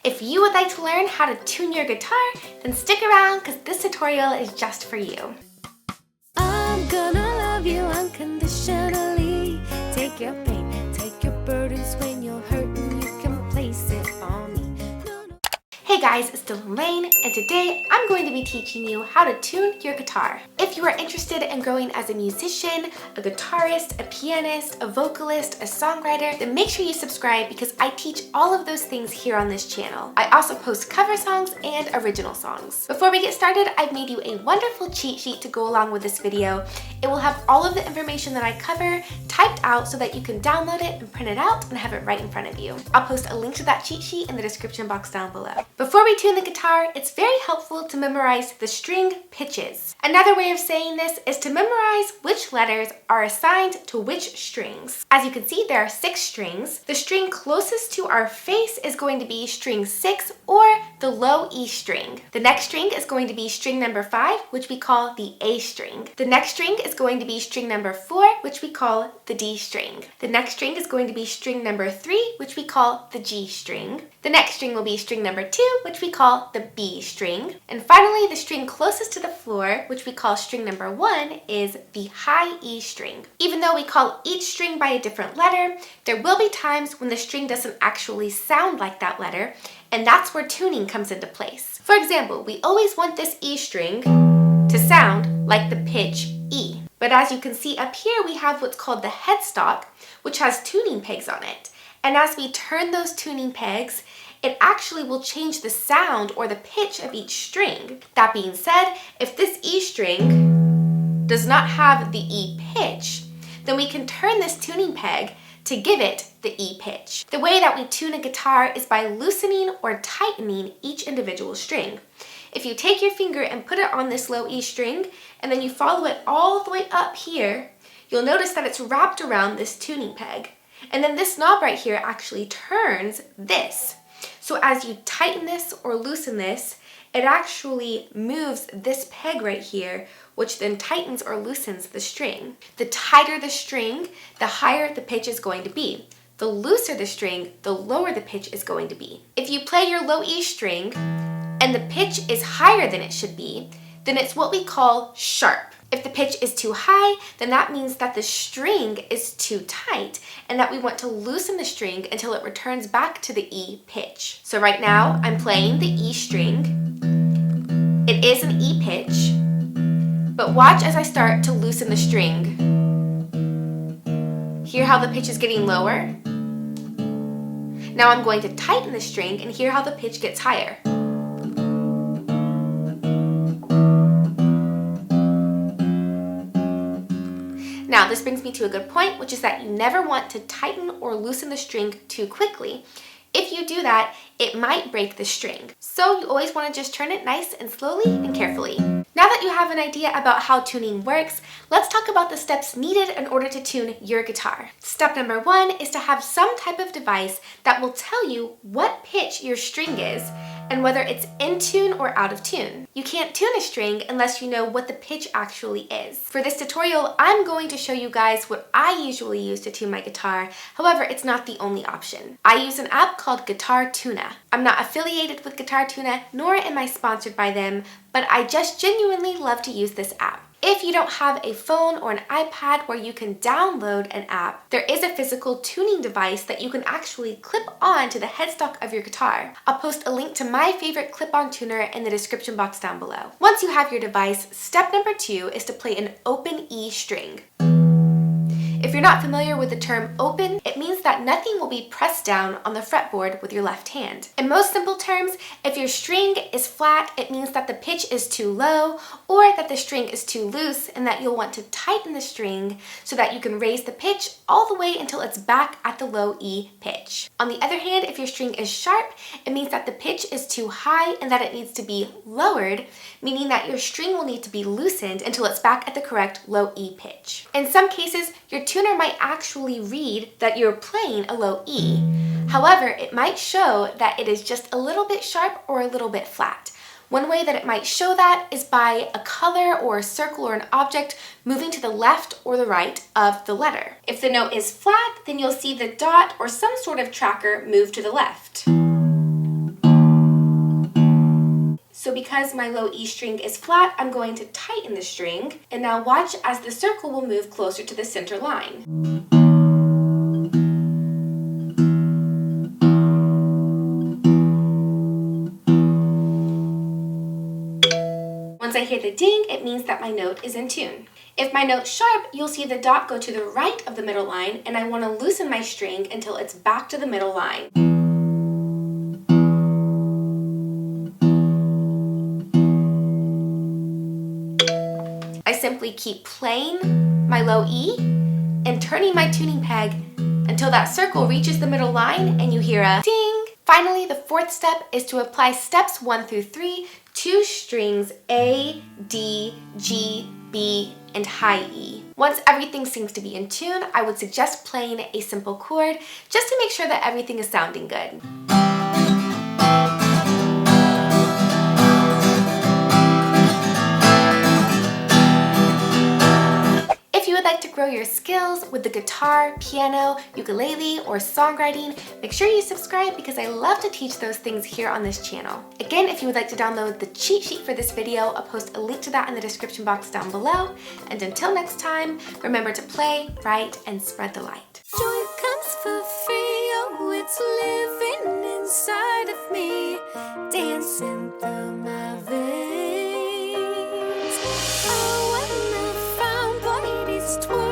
If you would like to learn how to tune your guitar, then stick around because this tutorial is just for you. I'm gonna love you unconditionally. Take your pain, take your burdens. When you're hurting, you can place it on me. Hey guys, it's Dylan Laine, and today I'm going to be teaching you how to tune your guitar. If you are interested in growing as a musician, a guitarist, a pianist, a vocalist, a songwriter, then make sure you subscribe because I teach all of those things here on this channel. I also post cover songs and original songs. Before we get started, I've made you a wonderful cheat sheet to go along with this video. It will have all of the information that I cover typed out so that you can download it and print it out and have it right in front of you. I'll post a link to that cheat sheet in the description box down below. Before we tune the guitar, it's very helpful to memorize the string pitches. Another way of saying this is to memorize which letters are assigned to which strings. As you can see, there are 6 strings. The string closest to our face is going to be string 6 or the low E string. The next string is going to be string number 5, which we call the A string. The next string is going to be string number 4, which we call the D string. The next string is going to be string number 3, which we call the G string. The next string will be string number 2, which we call the B string. And finally, the string closest to the floor, which we call string number 1, is the high E string. Even though we call each string by a different letter, there will be times when the string doesn't actually sound like that letter, and that's where tuning comes into place. For example, we always want this E string to sound like the pitch E. But as you can see up here, we have what's called the headstock, which has tuning pegs on it. And as we turn those tuning pegs, it actually will change the sound or the pitch of each string. That being said, if this E string does not have the E pitch, then we can turn this tuning peg to give it the E pitch. The way that we tune a guitar is by loosening or tightening each individual string. If you take your finger and put it on this low E string, and then you follow it all the way up here, you'll notice that it's wrapped around this tuning peg. And then this knob right here actually turns this. So as you tighten this or loosen this, it actually moves this peg right here, which then tightens or loosens the string. The tighter the string, the higher the pitch is going to be. The looser the string, the lower the pitch is going to be. If you play your low E string and the pitch is higher than it should be, then it's what we call sharp. If the pitch is too high, then that means that the string is too tight and that we want to loosen the string until it returns back to the E pitch. So right now, I'm playing the E string. It is an E pitch, but watch as I start to loosen the string. Hear how the pitch is getting lower? Now I'm going to tighten the string and hear how the pitch gets higher. Now, this brings me to a good point, which is that you never want to tighten or loosen the string too quickly. If you do that, it might break the string. So you always want to just turn it nice and slowly and carefully. Now that you have an idea about how tuning works, let's talk about the steps needed in order to tune your guitar. Step number 1 is to have some type of device that will tell you what pitch your string is and whether it's in tune or out of tune. You can't tune a string unless you know what the pitch actually is. For this tutorial, I'm going to show you guys what I usually use to tune my guitar. However, it's not the only option. I use an app called Guitar Tuna. I'm not affiliated with Guitar Tuna, nor am I sponsored by them, but I just genuinely love to use this app. If you don't have a phone or an iPad where you can download an app, there is a physical tuning device that you can actually clip on to the headstock of your guitar. I'll post a link to my favorite clip-on tuner in the description box down below. Once you have your device, step number 2 is to play an open E string. If you're not familiar with the term open, it means that nothing will be pressed down on the fretboard with your left hand. In most simple terms, if your string is flat, it means that the pitch is too low or that the string is too loose and that you'll want to tighten the string so that you can raise the pitch all the way until it's back at the low E pitch. On the other hand, if your string is sharp, it means that the pitch is too high and that it needs to be lowered, meaning that your string will need to be loosened until it's back at the correct low E pitch. In some cases, your tuner might actually read that you're playing a low E. However, it might show that it is just a little bit sharp or a little bit flat. One way that it might show that is by a color or a circle or an object moving to the left or the right of the letter. If the note is flat, then you'll see the dot or some sort of tracker move to the left. So because my low E string is flat, I'm going to tighten the string. And now watch as the circle will move closer to the center line. Once I hear the ding, it means that my note is in tune. If my note's sharp, you'll see the dot go to the right of the middle line, and I want to loosen my string until it's back to the middle line. I simply keep playing my low E and turning my tuning peg until that circle reaches the middle line and you hear a ding. Finally, the fourth step is to apply steps 1 through 3 to strings A, D, G, B, and high E. Once everything seems to be in tune, I would suggest playing a simple chord just to make sure that everything is sounding good. If you would like to grow your skills with the guitar, piano, ukulele, or songwriting, make sure you subscribe because I love to teach those things here on this channel. Again, if you would like to download the cheat sheet for this video, I'll post a link to that in the description box down below. And until next time, remember to play, write, and spread the light. Joy comes for free, oh, it's living inside of me, dancing through my veins. Oh, when I found boy, these 12